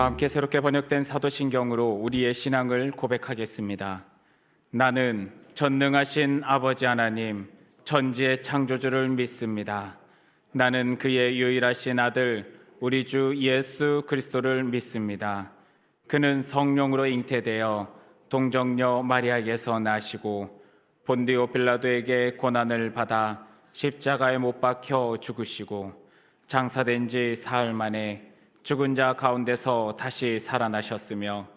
다 함께 새롭게 번역된 사도신경으로 우리의 신앙을 고백하겠습니다. 나는 전능하신 아버지 하나님, 천지의 창조주를 믿습니다. 나는 그의 유일하신 아들, 우리 주 예수 그리스도를 믿습니다. 그는 성령으로 잉태되어 동정녀 마리아에게서 나시고 본디오 빌라도에게 고난을 받아 십자가에 못 박혀 죽으시고 장사된 지 사흘 만에 죽은 자 가운데서 다시 살아나셨으며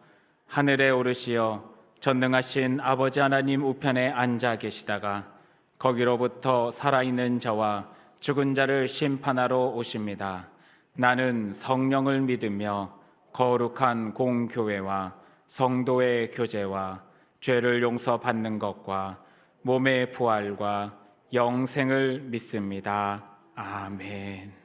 하늘에 오르시어 전능하신 아버지 하나님 우편에 앉아 계시다가 거기로부터 살아있는 자와 죽은 자를 심판하러 오십니다. 나는 성령을 믿으며 거룩한 공교회와 성도의 교제와 죄를 용서받는 것과 몸의 부활과 영생을 믿습니다. 아멘.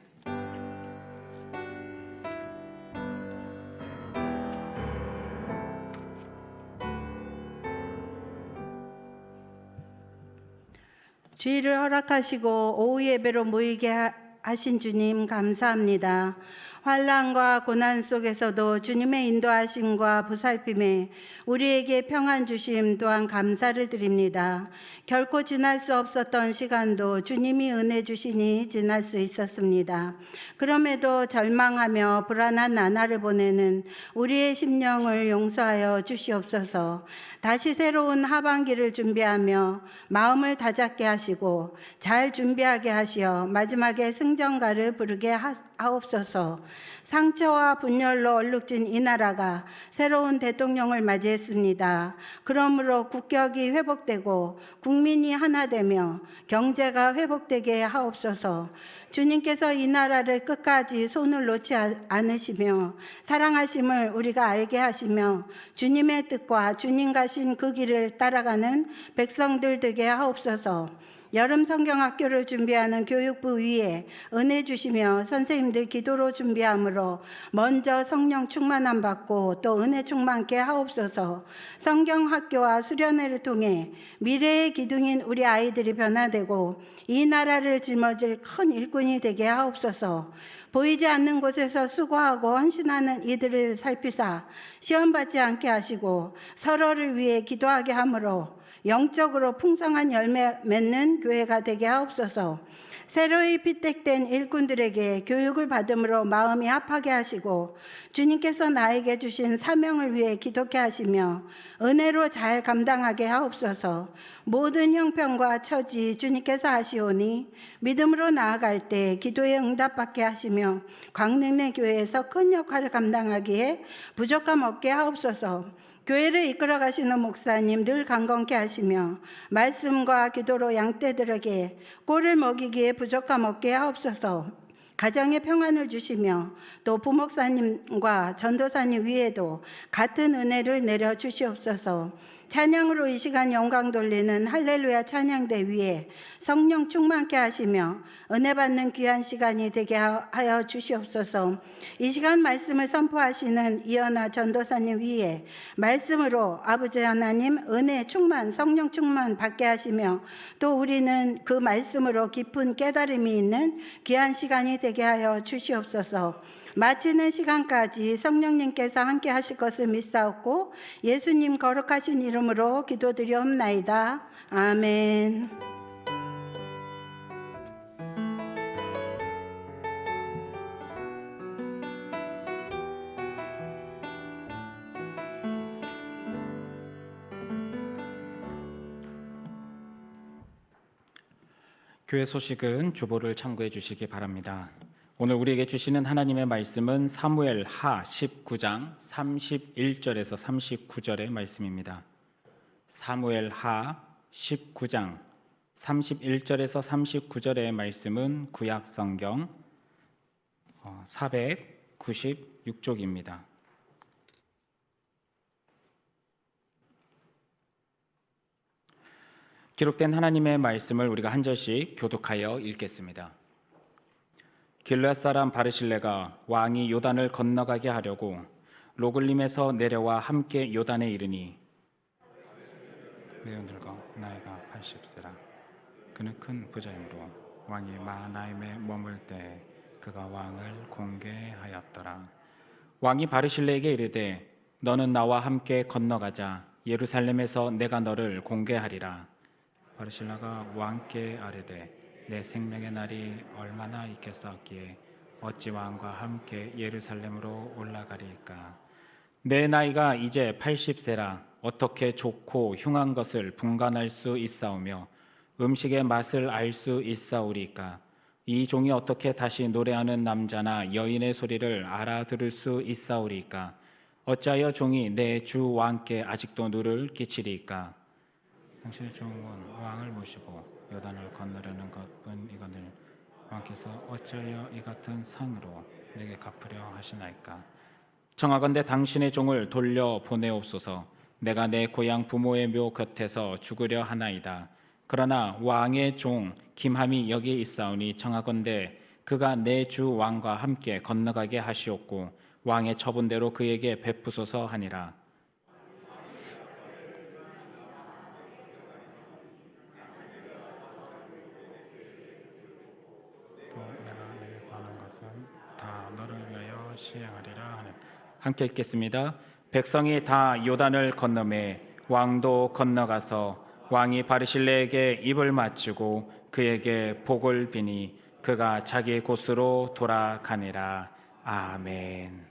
주의를 허락하시고 오후 예배로 모이게 하신 주님 감사합니다. 환난과 고난 속에서도 주님의 인도하심과 보살핌에 우리에게 평안 주심 또한 감사를 드립니다. 결코 지날 수 없었던 시간도 주님이 은혜 주시니 지날 수 있었습니다. 그럼에도 절망하며 불안한 나날을 보내는 우리의 심령을 용서하여 주시옵소서. 다시 새로운 하반기를 준비하며 마음을 다잡게 하시고 잘 준비하게 하시어 마지막에 승전가를 부르게 하옵소서. 상처와 분열로 얼룩진 이 나라가 새로운 대통령을 맞이했습니다. 그러므로 국격이 회복되고 국민이 하나 되며 경제가 회복되게 하옵소서. 주님께서 이 나라를 끝까지 손을 놓지 않으시며 사랑하심을 우리가 알게 하시며 주님의 뜻과 주님 가신 그 길을 따라가는 백성들 되게 하옵소서. 여름 성경학교를 준비하는 교육부 위에 은혜 주시며 선생님들 기도로 준비하므로 먼저 성령 충만함 받고 또 은혜 충만케 하옵소서. 성경학교와 수련회를 통해 미래의 기둥인 우리 아이들이 변화되고 이 나라를 짊어질 큰 일꾼이 되게 하옵소서. 보이지 않는 곳에서 수고하고 헌신하는 이들을 살피사 시험받지 않게 하시고 서로를 위해 기도하게 하므로 영적으로 풍성한 열매 맺는 교회가 되게 하옵소서. 새로이 피택된 일꾼들에게 교육을 받음으로 마음이 합하게 하시고 주님께서 나에게 주신 사명을 위해 기도케 하시며 은혜로 잘 감당하게 하옵소서. 모든 형편과 처지 주님께서 하시오니 믿음으로 나아갈 때 기도에 응답받게 하시며 광릉내 교회에서 큰 역할을 감당하기에 부족함 없게 하옵소서. 교회를 이끌어 가시는 목사님 늘 강건케 하시며 말씀과 기도로 양떼들에게 꼴을 먹이기에 부족함 없게 하옵소서. 가정에 평안을 주시며 또 부목사님과 전도사님 위에도 같은 은혜를 내려 주시옵소서. 찬양으로 이 시간 영광 돌리는 할렐루야 찬양대 위에 성령 충만케 하시며 은혜 받는 귀한 시간이 되게 하여 주시옵소서. 이 시간 말씀을 선포하시는 이현아 전도사님 위에 말씀으로 아버지 하나님 은혜 충만 성령 충만 받게 하시며 또 우리는 그 말씀으로 깊은 깨달음이 있는 귀한 시간이 되게 하여 주시옵소서. 마치는 시간까지 성령님께서 함께 하실 것을 믿사옵고 예수님 거룩하신 이름으로 기도드리옵나이다. 아멘. 교회 소식은 주보를 참고해 주시기 바랍니다. 오늘 우리에게 주시는 하나님의 말씀은 사무엘 하 19장 31절에서 39절의 말씀입니다. 사무엘 하 19장 31절에서 39절의 말씀은 구약 성경 496쪽입니다. 기록된 하나님의 말씀을 우리가 한 절씩 교독하여 읽겠습니다. 길앗 사람 바르실레가 왕이 요단을 건너가게 하려고 로글림에서 내려와 함께 요단에 이르니 매우 늙어 나이가 80세라. 그는 큰 부자이므로 왕이 마하나임에 머물 때 그가 왕을 공개하였더라. 왕이 바르실레에게 이르되 너는 나와 함께 건너가자. 예루살렘에서 내가 너를 공개하리라. 바르실라가 왕께 아뢰되 내 생명의 날이 얼마나 있겠사옵기에 어찌 왕과 함께 예루살렘으로 올라가리이까. 내 나이가 이제 80세라 어떻게 좋고 흉한 것을 분간할 수 있사오며 음식의 맛을 알 수 있사오리까. 이 종이 어떻게 다시 노래하는 남자나 여인의 소리를 알아들을 수 있사오리까. 어찌하여 종이 내 주 왕께 아직도 누를 끼치리까. 당신의 종은 왕을 모시고 요단을 건너려는 것뿐이거늘 왕께서 어찌하여 이 같은 상으로 내게 갚으려 하시나이까. 청하건대 당신의 종을 돌려 보내옵소서. 내가 내 고향 부모의 묘 곁에서 죽으려 하나이다. 그러나 왕의 종 김함이 여기 있사오니 청하건대 그가 내 주 왕과 함께 건너가게 하시옵고 왕의 처분대로 그에게 베푸소서 하니라. 또 내가 내게 구하는 것은 다 너를 위하여 시행하리라 하는. 함께 읽겠습니다. 백성이 다 요단을 건너매 왕도 건너가서 왕이 바르실레에게 입을 맞추고 그에게 복을 비니 그가 자기 곳으로 돌아가니라. 아멘.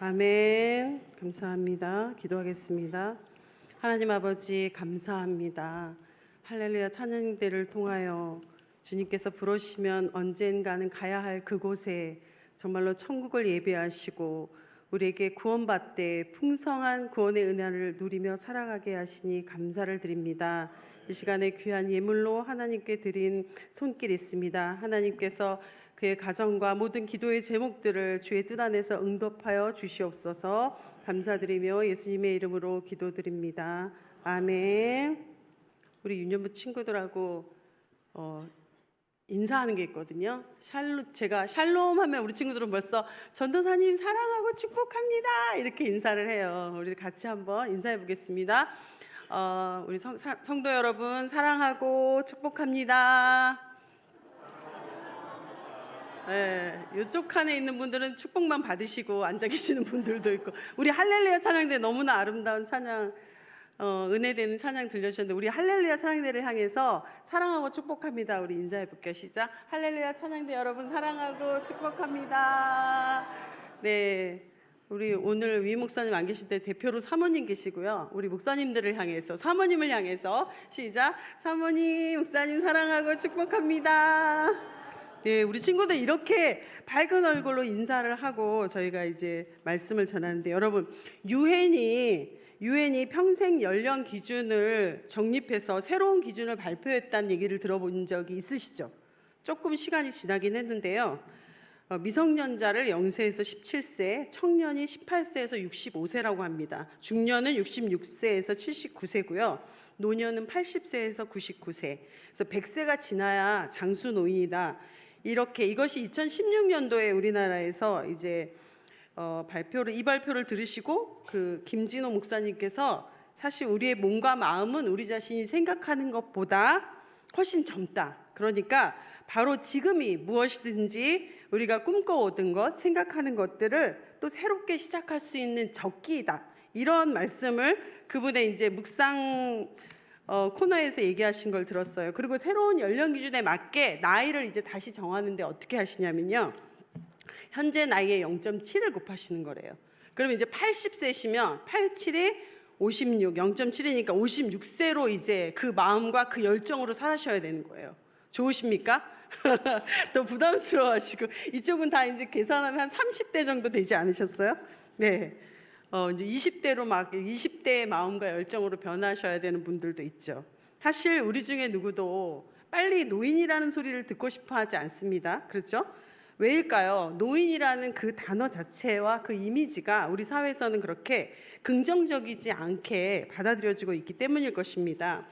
아멘. 감사합니다. 기도하겠습니다. 하나님 아버지 감사합니다. 할렐루야 찬양대를 통하여 주님께서 부르시면 언젠가는 가야 할 그곳에 정말로 천국을 예배하시고 우리에게 구원받되 풍성한 구원의 은혜를 누리며 살아가게 하시니 감사를 드립니다. 이 시간에 귀한 예물로 하나님께 드린 손길이 있습니다. 하나님께서 그의 가정과 모든 기도의 제목들을 주의 뜻 안에서 응답하여 주시옵소서. 감사드리며 예수님의 이름으로 기도드립니다. 아멘. 우리 유년부 친구들하고 인사하는 게 있거든요. 제가 샬롬 하면 우리 친구들은 벌써 전도사님 사랑하고 축복합니다 이렇게 인사를 해요. 우리 같이 한번 인사해 보겠습니다. 우리 성도 여러분 사랑하고 축복합니다. 네, 이쪽 칸에 있는 분들은 축복만 받으시고 앉아 계시는 분들도 있고, 우리 할렐루야 찬양대 너무나 아름다운 찬양, 은혜되는 찬양 들려주셨는데, 우리 할렐루야 찬양대를 향해서 사랑하고 축복합니다. 우리 인사해 볼게요. 시작. 할렐루야 찬양대 여러분 사랑하고 축복합니다. 네, 우리 오늘 위 목사님 안 계실 때 대표로 사모님 계시고요. 우리 목사님들을 향해서, 사모님을 향해서 시작. 사모님, 목사님 사랑하고 축복합니다. 네, 우리 친구들 이렇게 밝은 얼굴로 인사를 하고 저희가 이제 말씀을 전하는데, 여러분 유엔이 평생 연령 기준을 정립해서 새로운 기준을 발표했다는 얘기를 들어본 적이 있으시죠? 조금 시간이 지나긴 했는데요. 미성년자를 0세에서 17세, 청년이 18세에서 65세라고 합니다. 중년은 66세에서 79세고요. 노년은 80세에서 99세. 그래서 100세가 지나야 장수 노인이다. 이렇게, 이것이 2016년도에 우리나라에서 이제 이 발표를 들으시고 그 김진호 목사님께서 사실 우리의 몸과 마음은 우리 자신이 생각하는 것보다 훨씬 젊다. 그러니까 바로 지금이 무엇이든지 우리가 꿈꿔오던 것, 생각하는 것들을 또 새롭게 시작할 수 있는 적기이다. 이런 말씀을 그분의 이제 묵상 코너에서 얘기하신 걸 들었어요. 그리고 새로운 연령 기준에 맞게 나이를 이제 다시 정하는데 어떻게 하시냐면요, 현재 나이에 0.7을 곱하시는 거래요. 그러면 이제 80세시면 87에 56, 0.7이니까 56세로 이제 그 마음과 그 열정으로 살아셔야 되는 거예요. 좋으십니까? 또 부담스러워하시고, 이쪽은 다 이제 계산하면 한 30대 정도 되지 않으셨어요? 네. 이제 20대로 막 20대의 마음과 열정으로 변하셔야 되는 분들도 있죠. 사실 우리 중에 누구도 빨리 노인이라는 소리를 듣고 싶어 하지 않습니다. 그렇죠? 왜일까요? 노인이라는 그 단어 자체와 그 이미지가 우리 사회에서는 그렇게 긍정적이지 않게 받아들여지고 있기 때문일 것입니다.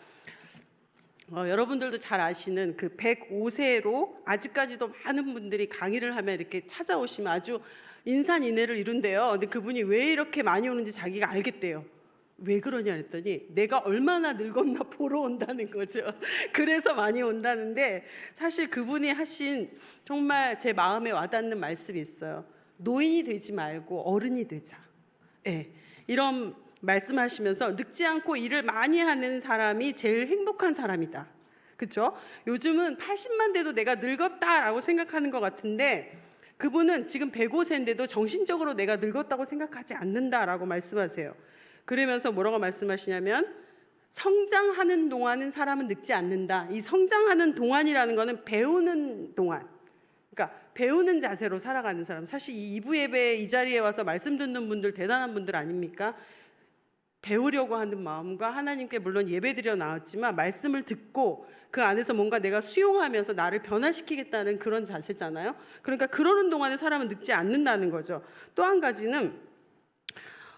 여러분들도 잘 아시는 그 105세로 아직까지도 많은 분들이 강의를 하면 이렇게 찾아오시면 아주 인산인해를 이룬대요. 근데 그분이 왜 이렇게 많이 오는지 자기가 알겠대요. 왜 그러냐 했더니 내가 얼마나 늙었나 보러 온다는 거죠. 그래서 많이 온다는데, 사실 그분이 하신 정말 제 마음에 와닿는 말씀이 있어요. 노인이 되지 말고 어른이 되자. 네, 이런 말씀하시면서 늙지 않고 일을 많이 하는 사람이 제일 행복한 사람이다. 그렇죠? 요즘은 80만 돼도 내가 늙었다라고 생각하는 것 같은데, 그분은 지금 105세인데도 정신적으로 내가 늙었다고 생각하지 않는다라고 말씀하세요. 그러면서 뭐라고 말씀하시냐면, 성장하는 동안은 사람은 늙지 않는다. 이 성장하는 동안이라는 거는 배우는 동안, 그러니까 배우는 자세로 살아가는 사람. 사실 이 2부 예배 이 자리에 와서 말씀 듣는 분들 대단한 분들 아닙니까? 배우려고 하는 마음과 하나님께 물론 예배드려 나왔지만 말씀을 듣고 그 안에서 뭔가 내가 수용하면서 나를 변화시키겠다는 그런 자세잖아요. 그러니까 그러는 동안에 사람은 늙지 않는다는 거죠. 또 한 가지는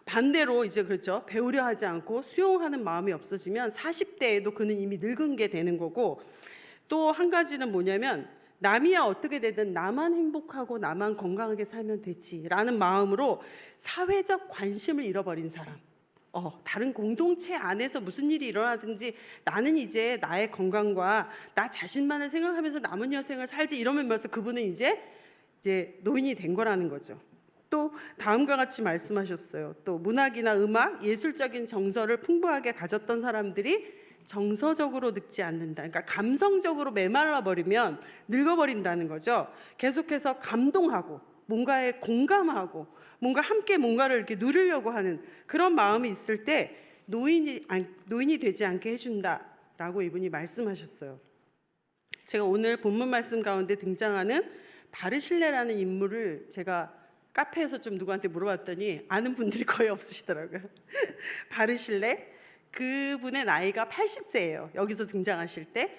반대로 이제 그렇죠. 배우려 하지 않고 수용하는 마음이 없어지면 40대에도 그는 이미 늙은 게 되는 거고, 또 한 가지는 뭐냐면 남이야 어떻게 되든 나만 행복하고 나만 건강하게 살면 되지라는 마음으로 사회적 관심을 잃어버린 사람. 다른 공동체 안에서 무슨 일이 일어나든지 나는 이제 나의 건강과 나 자신만을 생각하면서 남은 여생을 살지, 이러면 벌써 그분은 이제 노인이 된 거라는 거죠. 또 다음과 같이 말씀하셨어요. 또 문학이나 음악, 예술적인 정서를 풍부하게 가졌던 사람들이 정서적으로 늙지 않는다. 그러니까 감성적으로 메말라 버리면 늙어버린다는 거죠. 계속해서 감동하고 뭔가에 공감하고 뭔가 함께 뭔가를 이렇게 누리려고 하는 그런 마음이 있을 때 노인이 되지 않게 해준다라고 이분이 말씀하셨어요. 제가 오늘 본문 말씀 가운데 등장하는 바르실레라는 인물을 제가 카페에서 좀 누구한테 물어봤더니 아는 분들이 거의 없으시더라고요. 바르실레, 그분의 나이가 80세예요. 여기서 등장하실 때.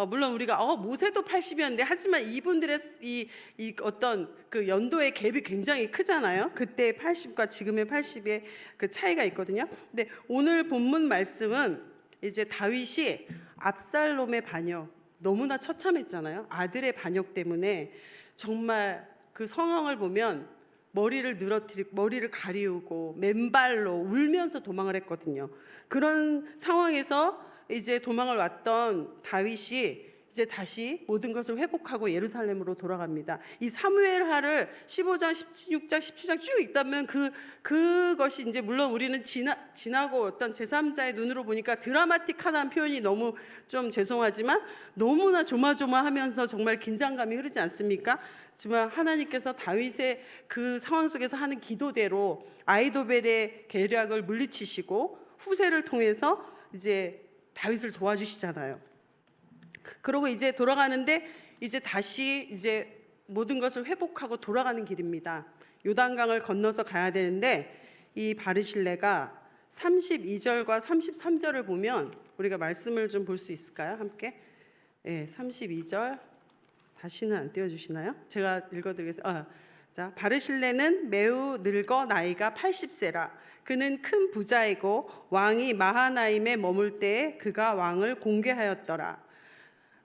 물론 우리가 모세도 80이었는데, 하지만 이분들의 이 어떤 그 연도의 갭이 굉장히 크잖아요. 그때 80과 지금의 80의 그 차이가 있거든요. 근데 오늘 본문 말씀은 이제 다윗이 압살롬의 반역, 너무나 처참했잖아요. 아들의 반역 때문에 정말 그 상황을 보면 머리를 늘어뜨리고 머리를 가리우고 맨발로 울면서 도망을 했거든요. 그런 상황에서 이제 도망을 왔던 다윗이 이제 다시 모든 것을 회복하고 예루살렘으로 돌아갑니다. 이 사무엘하를 15장, 16장, 17장 쭉 읽다면 그것이 이제 물론 우리는 지나고 어떤 제3자의 눈으로 보니까 드라마틱하다는 표현이 너무 좀 죄송하지만 너무나 조마조마하면서 정말 긴장감이 흐르지 않습니까? 하지만 하나님께서 다윗의 그 상황 속에서 하는 기도대로 아히도벨의 계략을 물리치시고 후세를 통해서 이제 다윗을 도와주시잖아요. 그러고 이제 돌아가는데 이제 다시 이제 모든 것을 회복하고 돌아가는 길입니다. 요단강을 건너서 가야 되는데 이 바르실레가 32절과 33절을 보면 우리가 말씀을 좀 볼 수 있을까요? 함께. 네, 32절 다시는 안 띄워주시나요? 제가 읽어드리겠습니다. 자, 바르실레는 매우 늙어 나이가 80세라. 그는 큰 부자이고 왕이 마하나임에 머물 때에 그가 왕을 공개하였더라.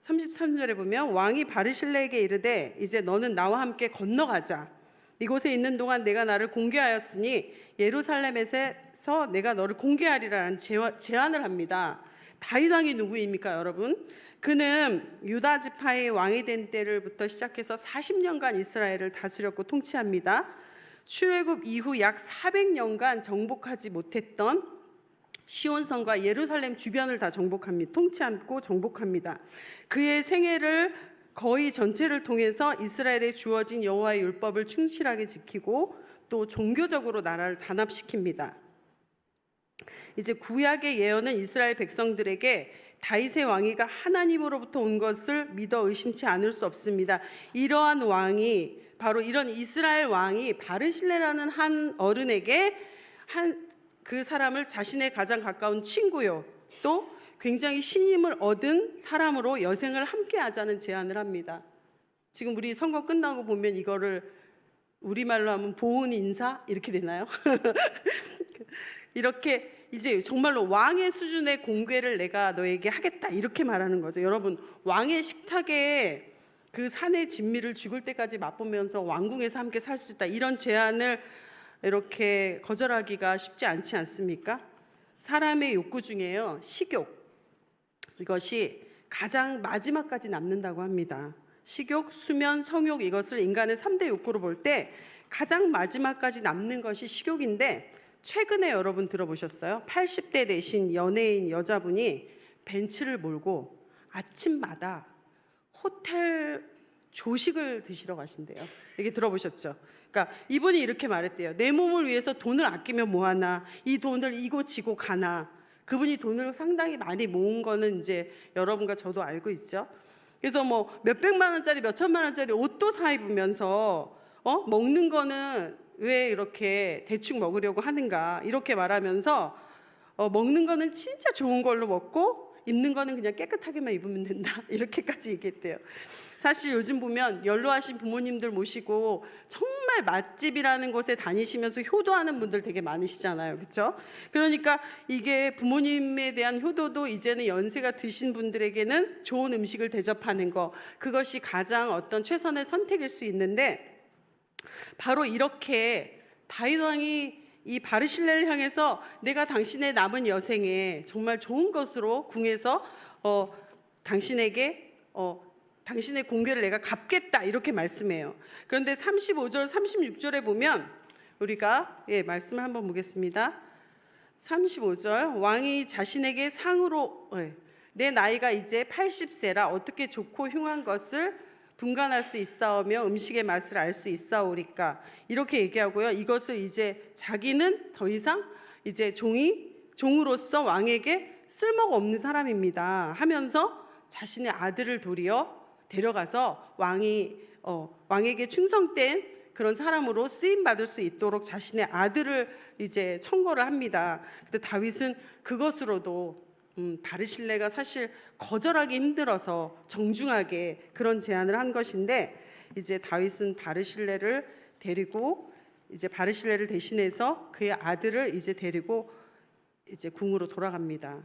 33절에 보면 왕이 바르실레에게 이르되 이제 너는 나와 함께 건너가자. 이곳에 있는 동안 내가 나를 공개하였으니 예루살렘에서 내가 너를 공개하리라는 제안을 합니다. 다윗 왕이 누구입니까, 여러분? 그는 유다 지파의 왕이 된 때를부터 시작해서 40년간 이스라엘을 다스렸고 통치합니다. 출애굽 이후 약 400년간 정복하지 못했던 시온성과 예루살렘 주변을 다 통치하고 정복합니다. 그의 생애를 거의 전체를 통해서 이스라엘에 주어진 여호와의 율법을 충실하게 지키고 또 종교적으로 나라를 단합시킵니다. 이제 구약의 예언은 이스라엘 백성들에게 다윗의 왕위가 하나님으로부터 온 것을 믿어 의심치 않을 수 없습니다. 이러한 왕이 바로 이런 이스라엘 왕이 바르실레라는 한 어른에게 그 사람을 자신의 가장 가까운 친구요 또 굉장히 신임을 얻은 사람으로 여생을 함께 하자는 제안을 합니다. 지금 우리 선거 끝나고 보면 이거를 우리말로 하면 보은 인사 이렇게 되나요? 이렇게 이제 정말로 왕의 수준의 공개를 내가 너에게 하겠다 이렇게 말하는 거죠. 여러분, 왕의 식탁에 그 산의 진미를 죽을 때까지 맛보면서 왕궁에서 함께 살 수 있다 이런 제안을 이렇게 거절하기가 쉽지 않지 않습니까? 사람의 욕구 중에요, 식욕, 이것이 가장 마지막까지 남는다고 합니다. 식욕, 수면, 성욕, 이것을 인간의 3대 욕구로 볼 때 가장 마지막까지 남는 것이 식욕인데, 최근에 여러분 들어보셨어요? 80대 되신 연예인 여자분이 벤츠를 몰고 아침마다 호텔 조식을 드시러 가신대요. 이게 들어보셨죠? 그러니까 이분이 이렇게 말했대요. 내 몸을 위해서 돈을 아끼면 뭐하나, 이 돈을 이고 지고 가나. 그분이 돈을 상당히 많이 모은 거는 이제 여러분과 저도 알고 있죠. 그래서 뭐 몇백만 원짜리 몇천만 원짜리 옷도 사 입으면서 먹는 거는 왜 이렇게 대충 먹으려고 하는가 이렇게 말하면서 먹는 거는 진짜 좋은 걸로 먹고 입는 거는 그냥 깨끗하게만 입으면 된다 이렇게까지 얘기했대요. 사실 요즘 보면 연로하신 부모님들 모시고 정말 맛집이라는 곳에 다니시면서 효도하는 분들 되게 많으시잖아요, 그렇죠? 그러니까 이게 부모님에 대한 효도도 이제는 연세가 드신 분들에게는 좋은 음식을 대접하는 거, 그것이 가장 어떤 최선의 선택일 수 있는데, 바로 이렇게 다윗 왕이 이 바르실레를 향해서 내가 당신의 남은 여생에 정말 좋은 것으로 궁에서 당신에게 당신의 공개를 내가 갚겠다 이렇게 말씀해요. 그런데 35절 36절에 보면 우리가 말씀을 한번 보겠습니다. 35절 왕이 자신에게 상으로 내 나이가 이제 80세라 어떻게 좋고 흉한 것을 분간할 수 있사오며 음식의 맛을 알 수 있사오리까 이렇게 얘기하고요. 이것을 이제 자기는 더 이상 이제 종으로서 왕에게 쓸모가 없는 사람입니다 하면서 자신의 아들을 도리어 데려가서 왕에게 충성된 그런 사람으로 쓰임 받을 수 있도록 자신의 아들을 이제 청거를 합니다. 근데 다윗은 그것으로도 바르실레가 사실 거절하기 힘들어서 정중하게 그런 제안을 한 것인데, 이제 다윗은 바르실레를 데리고 이제 바르실레를 대신해서 그의 아들을 이제 데리고 이제 궁으로 돌아갑니다.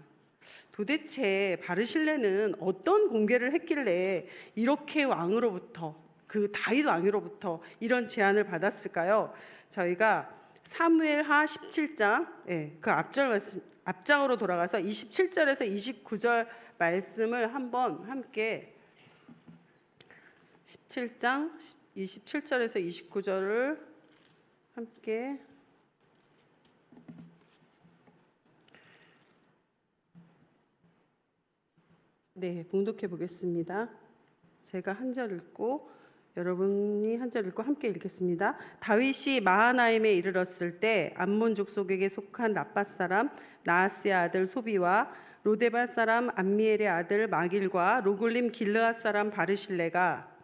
도대체 바르실레는 어떤 공개를 했길래 이렇게 왕으로부터, 그 다윗 왕으로부터 이런 제안을 받았을까요? 저희가 사무엘하 17장, 그 앞장으로 돌아가서 27절에서 29절 말씀을 한번 함께 17장 27절에서 29절을 함께 봉독해 보겠습니다. 제가 한 절 읽고 여러분이 한 절 읽고 함께 읽겠습니다. 다윗이 마하나임에 이르렀을 때 암몬 족속에게 속한 라밧 사람 나하스의 아들 소비와 로데발 사람 암미엘의 아들 마길과 로글림 길르앗 사람 바르실레가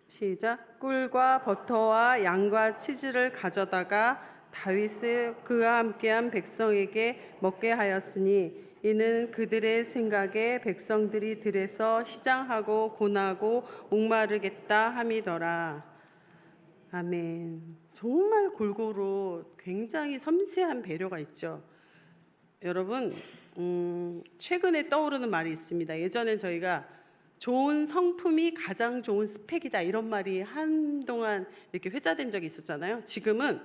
시작. 꿀과 버터와 양과 치즈를 가져다가 다윗을 그와 함께한 백성에게 먹게 하였으니 이는 그들의 생각에 백성들이 들에서 시장하고 고나고 목마르겠다 함이더라. 아멘. 정말 골고루 굉장히 섬세한 배려가 있죠. 여러분, 최근에 떠오르는 말이 있습니다. 예전엔 저희가 좋은 성품이 가장 좋은 스펙이다 이런 말이 한동안 이렇게 회자된 적이 있었잖아요. 지금은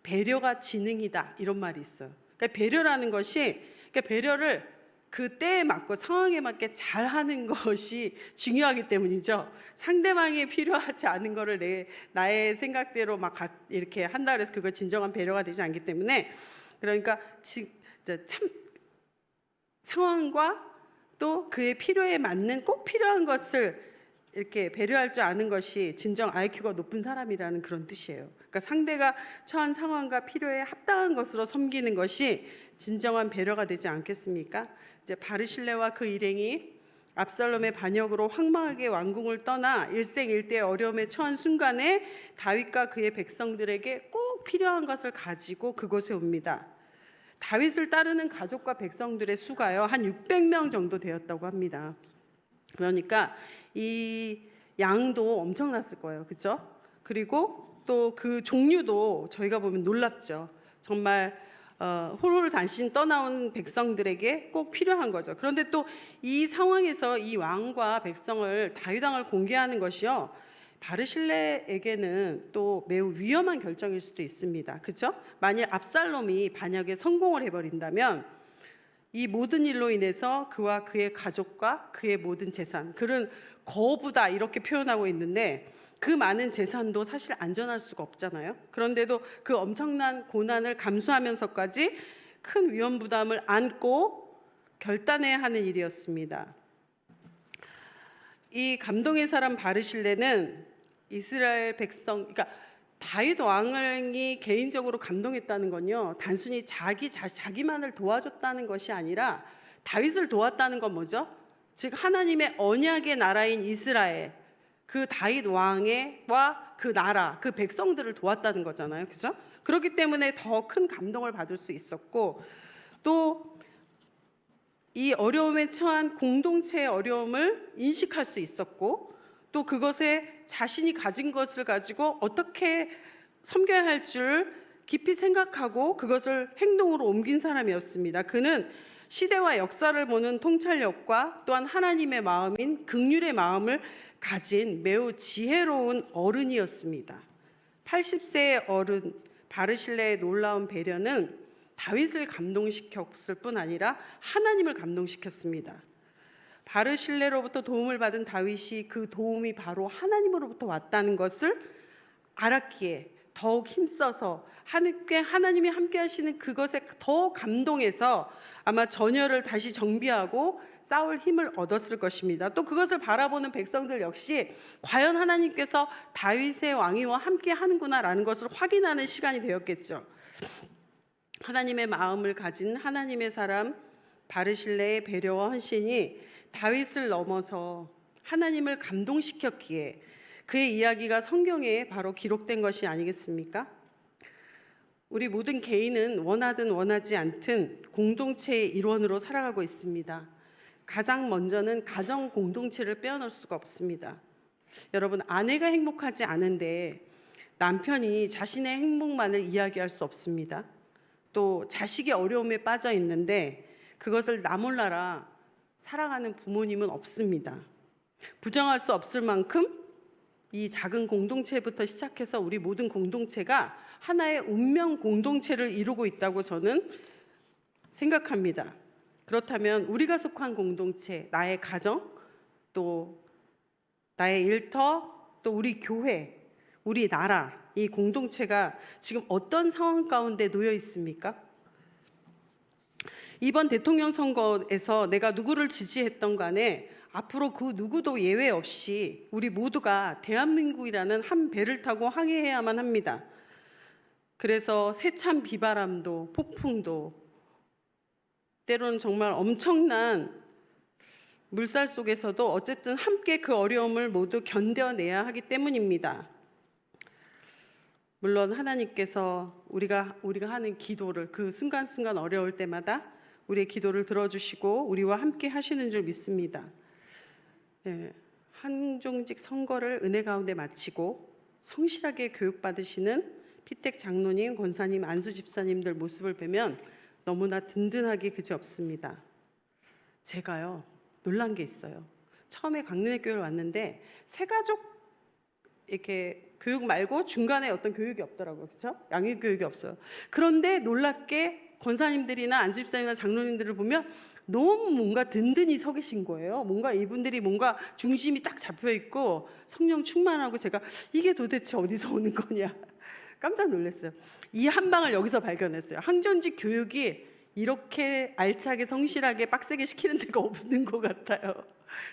배려가 지능이다 이런 말이 있어요. 그러니까 배려라는 것이, 그러니까 배려를 그 때에 맞고 상황에 맞게 잘하는 것이 중요하기 때문이죠. 상대방이 필요하지 않은 거를 나의 생각대로 막 이렇게 한다 그래서 그거 진정한 배려가 되지 않기 때문에, 그러니까 참 상황과 또 그의 필요에 맞는 꼭 필요한 것을 이렇게 배려할 줄 아는 것이 진정 IQ가 높은 사람이라는 그런 뜻이에요. 그러니까 상대가 처한 상황과 필요에 합당한 것으로 섬기는 것이 진정한 배려가 되지 않겠습니까? 이제 바르실레와 그 일행이 압살롬의 반역으로 황망하게 왕궁을 떠나 일생일대의 어려움에 처한 순간에 다윗과 그의 백성들에게 꼭 필요한 것을 가지고 그곳에 옵니다. 다윗을 따르는 가족과 백성들의 수가요 한 600명 정도 되었다고 합니다. 그러니까 이 양도 엄청났을 거예요, 그렇죠? 그리고 또 그 종류도 저희가 보면 놀랍죠. 정말 홀홀단신 떠나온 백성들에게 꼭 필요한 거죠. 그런데 또 이 상황에서 이 왕과 백성을 다윗 왕을 공개하는 것이요 바르실레에게는 또 매우 위험한 결정일 수도 있습니다. 그렇죠? 만일 압살롬이 반역에 성공을 해버린다면 이 모든 일로 인해서 그와 그의 가족과 그의 모든 재산, 그는 거부다 이렇게 표현하고 있는데 그 많은 재산도 사실 안전할 수가 없잖아요. 그런데도 그 엄청난 고난을 감수하면서까지 큰 위험 부담을 안고 결단해야 하는 일이었습니다. 이 감동의 사람 바르실레는 이스라엘 백성, 그러니까 다윗 왕이 개인적으로 감동했다는 건요 단순히 자기만을 도와줬다는 것이 아니라 다윗을 도왔다는 건 뭐죠? 즉 하나님의 언약의 나라인 이스라엘, 그 다윗 왕과 그 나라, 그 백성들을 도왔다는 거잖아요, 그렇죠? 그렇기 때문에 더 큰 감동을 받을 수 있었고, 또 이 어려움에 처한 공동체의 어려움을 인식할 수 있었고, 또 그것에 자신이 가진 것을 가지고 어떻게 섬겨야 할 줄 깊이 생각하고 그것을 행동으로 옮긴 사람이었습니다. 그는 시대와 역사를 보는 통찰력과 또한 하나님의 마음인 긍휼의 마음을 가진 매우 지혜로운 어른이었습니다. 80세의 어른 바르실레의 놀라운 배려는 다윗을 감동시켰을 뿐 아니라 하나님을 감동시켰습니다. 바르실레로부터 도움을 받은 다윗이 그 도움이 바로 하나님으로부터 왔다는 것을 알았기에 더욱 힘써서 하나님이 함께 하시는 그것에 더 감동해서 아마 전열을 다시 정비하고 싸울 힘을 얻었을 것입니다. 또 그것을 바라보는 백성들 역시 과연 하나님께서 다윗의 왕위와 함께 하는구나라는 것을 확인하는 시간이 되었겠죠. 하나님의 마음을 가진 하나님의 사람 바르실레의 배려와 헌신이 다윗을 넘어서 하나님을 감동시켰기에 그의 이야기가 성경에 바로 기록된 것이 아니겠습니까? 우리 모든 개인은 원하든 원하지 않든 공동체의 일원으로 살아가고 있습니다. 가장 먼저는 가정 공동체를 빼어놓을 수가 없습니다. 여러분, 아내가 행복하지 않은데 남편이 자신의 행복만을 이야기할 수 없습니다. 또 자식이 어려움에 빠져 있는데 그것을 나 몰라라 사랑하는 부모님은 없습니다. 부정할 수 없을 만큼 이 작은 공동체부터 시작해서 우리 모든 공동체가 하나의 운명 공동체를 이루고 있다고 저는 생각합니다. 그렇다면 우리가 속한 공동체, 나의 가정, 또 나의 일터, 또 우리 교회, 우리 나라, 이 공동체가 지금 어떤 상황 가운데 놓여 있습니까? 이번 대통령 선거에서 내가 누구를 지지했던 간에 앞으로 그 누구도 예외 없이 우리 모두가 대한민국이라는 한 배를 타고 항해해야만 합니다. 그래서 세찬 비바람도 폭풍도 때로는 정말 엄청난 물살 속에서도 어쨌든 함께 그 어려움을 모두 견뎌내야 하기 때문입니다. 물론 하나님께서 우리가 하는 기도를 그 순간순간 어려울 때마다 우리의 기도를 들어주시고 우리와 함께 하시는 줄 믿습니다. 한종직 선거를 은혜 가운데 마치고 성실하게 교육받으시는 피택 장로님, 권사님, 안수 집사님들 모습을 보면 너무나 든든하기 그지없습니다. 제가요 놀란 게 있어요. 처음에 강릉의 교회를 왔는데 새가족 이렇게 교육 말고 중간에 어떤 교육이 없더라고요. 그렇죠? 양육 교육이 없어요. 그런데 놀랍게 권사님들이나 안수 집사님이나 장로님들을 보면 너무 뭔가 든든히 서 계신 거예요. 뭔가 이분들이 뭔가 중심이 딱 잡혀 있고 성령 충만하고 제가 이게 도대체 어디서 오는 거냐 깜짝 놀랐어요. 이 한 방을 여기서 발견했어요. 항존직 교육이 이렇게 알차게 성실하게 빡세게 시키는 데가 없는 것 같아요.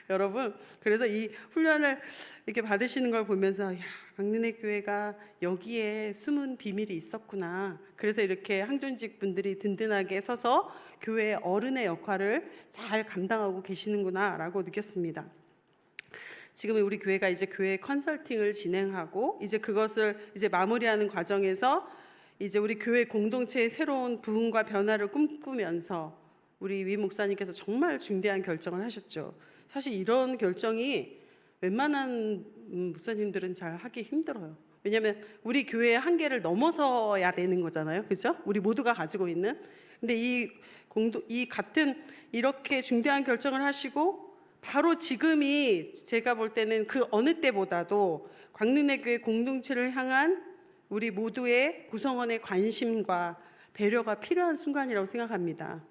여러분, 그래서 이 훈련을 이렇게 받으시는 걸 보면서 야, 강릉의 교회가 여기에 숨은 비밀이 있었구나. 그래서 이렇게 항존직 분들이 든든하게 서서 교회의 어른의 역할을 잘 감당하고 계시는구나 라고 느꼈습니다. 지금 우리 교회가 이제 교회 컨설팅을 진행하고 이제 그것을 이제 마무리하는 과정에서 이제 우리 교회 공동체의 새로운 부흥과 변화를 꿈꾸면서 우리 위 목사님께서 정말 중대한 결정을 하셨죠. 사실 이런 결정이 웬만한 목사님들은 잘 하기 힘들어요. 왜냐하면 우리 교회의 한계를 넘어서야 되는 거잖아요. 그렇죠? 우리 모두가 가지고 있는. 근데 이 같은 이렇게 중대한 결정을 하시고 바로 지금이 제가 볼 때는 그 어느 때보다도 광릉내 교회 공동체를 향한 우리 모두의 구성원의 관심과 배려가 필요한 순간이라고 생각합니다.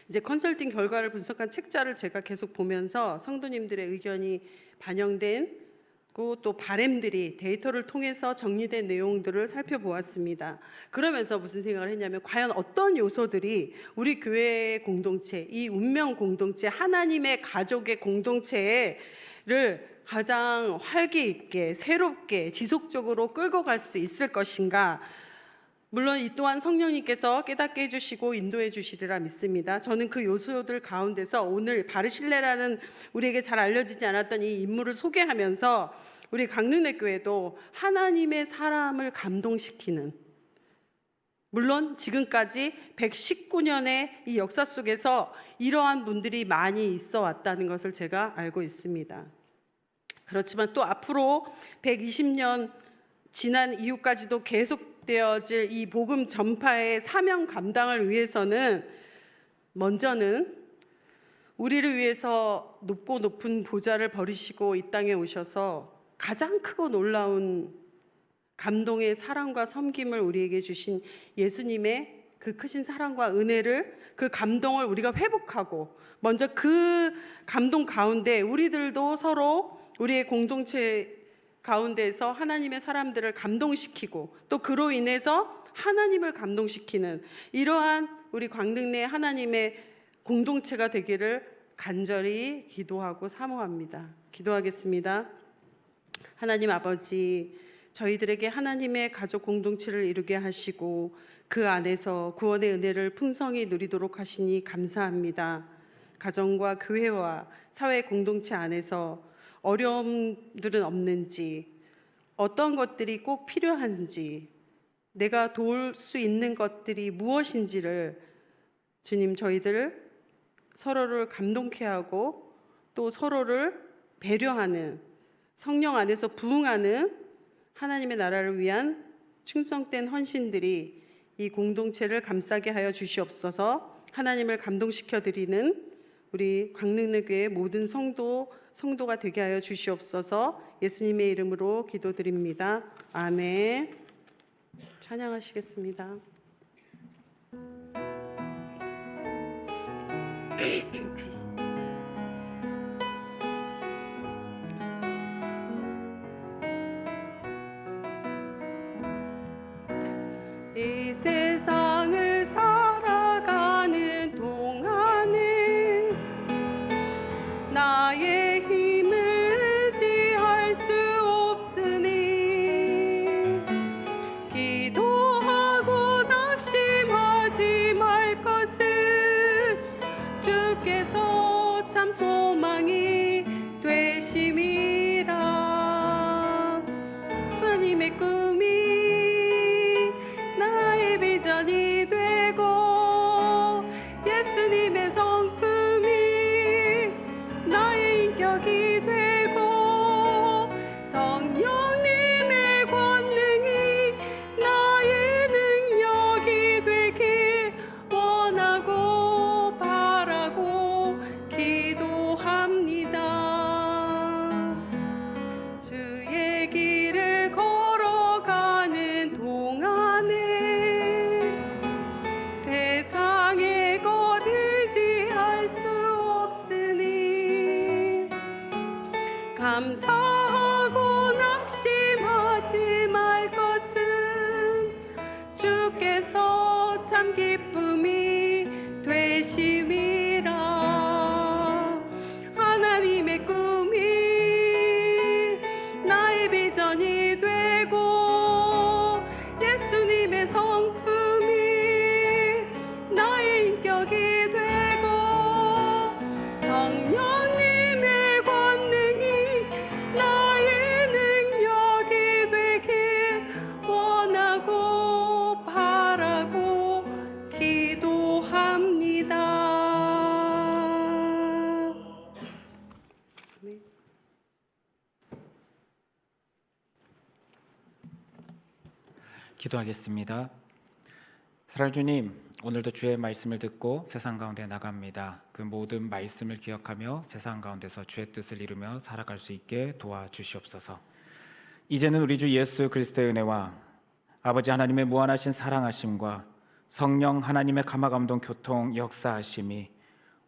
이제 컨설팅 결과를 분석한 책자를 제가 계속 보면서 성도님들의 의견이 반영된 또 바램들이 데이터를 통해서 정리된 내용들을 살펴보았습니다. 그러면서 무슨 생각을 했냐면 과연 어떤 요소들이 우리 교회의 공동체, 이 운명 공동체, 하나님의 가족의 공동체를 가장 활기 있게 새롭게 지속적으로 끌고 갈 수 있을 것인가. 물론 이 또한 성령님께서 깨닫게 해주시고 인도해 주시리라 믿습니다. 저는 그 요소들 가운데서 오늘 바르실레라는 우리에게 잘 알려지지 않았던 이 인물을 소개하면서 우리 강릉내 교회도 하나님의 사람을 감동시키는, 물론 지금까지 119년의 이 역사 속에서 이러한 분들이 많이 있어 왔다는 것을 제가 알고 있습니다. 그렇지만 또 앞으로 120년 지난 이후까지도 계속되어질 이 복음 전파의 사명 감당을 위해서는 먼저는 우리를 위해서 높고 높은 보좌를 버리시고 이 땅에 오셔서 가장 크고 놀라운 감동의 사랑과 섬김을 우리에게 주신 예수님의 그 크신 사랑과 은혜를, 그 감동을 우리가 회복하고 먼저 그 감동 가운데 우리들도 서로 우리의 공동체 가운데에서 하나님의 사람들을 감동시키고 또 그로 인해서 하나님을 감동시키는 이러한 우리 광릉내 하나님의 공동체가 되기를 간절히 기도하고 사모합니다. 기도하겠습니다. 하나님 아버지, 저희들에게 하나님의 가족 공동체를 이루게 하시고 그 안에서 구원의 은혜를 풍성히 누리도록 하시니 감사합니다. 가정과 교회와 사회 공동체 안에서 어려움들은 없는지, 어떤 것들이 꼭 필요한지, 내가 도울 수 있는 것들이 무엇인지를 주님, 저희들 서로를 감동케 하고 또 서로를 배려하는, 성령 안에서 부흥하는 하나님의 나라를 위한 충성된 헌신들이 이 공동체를 감싸게 하여 주시옵소서. 하나님을 감동시켜 드리는 우리 광릉교회 모든 성도가 되게 하여 주시옵소서. 예수님의 이름으로 기도드립니다. 아멘. 찬양하시겠습니다. 이 세상을 살아가는 동안에 나의 힘을 의지할 수 없으니 기도하고 낙심하지 말 것은 주께서 참 소망이 되심이라. 하나님의 꿈이 나의 비전이 되고 예수님의 성품이 나의 인격이 되고 성령님의 권능이 나의 능력이 되길 원하고 바라고 기도합니다. 주의 길을 걸어가는 동안에 세상의 것 의지할 수 없으니 감사하고 낙심하지 말 것은 주께서 참 기쁨이 되심이라. 하나님의 꿈이 나의 비전이 되고 예수님의 성품이 나의 인격이 되고 성령님의 권능이 나의 능력이 되길 원하고 바라고 기도합니다. 아멘. 기도하겠습니다. 사랑하는 주님, 오늘도 주의 말씀을 듣고 세상 가운데 나갑니다. 그 모든 말씀을 기억하며 세상 가운데서 주의 뜻을 이루며 살아갈 수 있게 도와주시옵소서. 이제는 우리 주 예수 그리스도의 은혜와 아버지 하나님의 무한하신 사랑하심과 성령 하나님의 감화감동 교통 역사하심이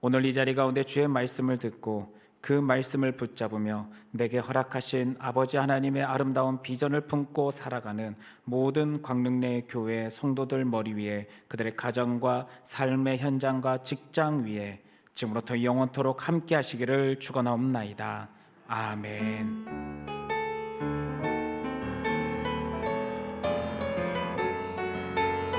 오늘 이 자리 가운데 주의 말씀을 듣고 그 말씀을 붙잡으며 내게 허락하신 아버지 하나님의 아름다운 비전을 품고 살아가는 모든 광릉내 교회 성도들 머리 위에 그들의 가정과 삶의 현장과 직장 위에 지금부터 영원토록 함께 하시기를 축원하옵나이다. 아멘.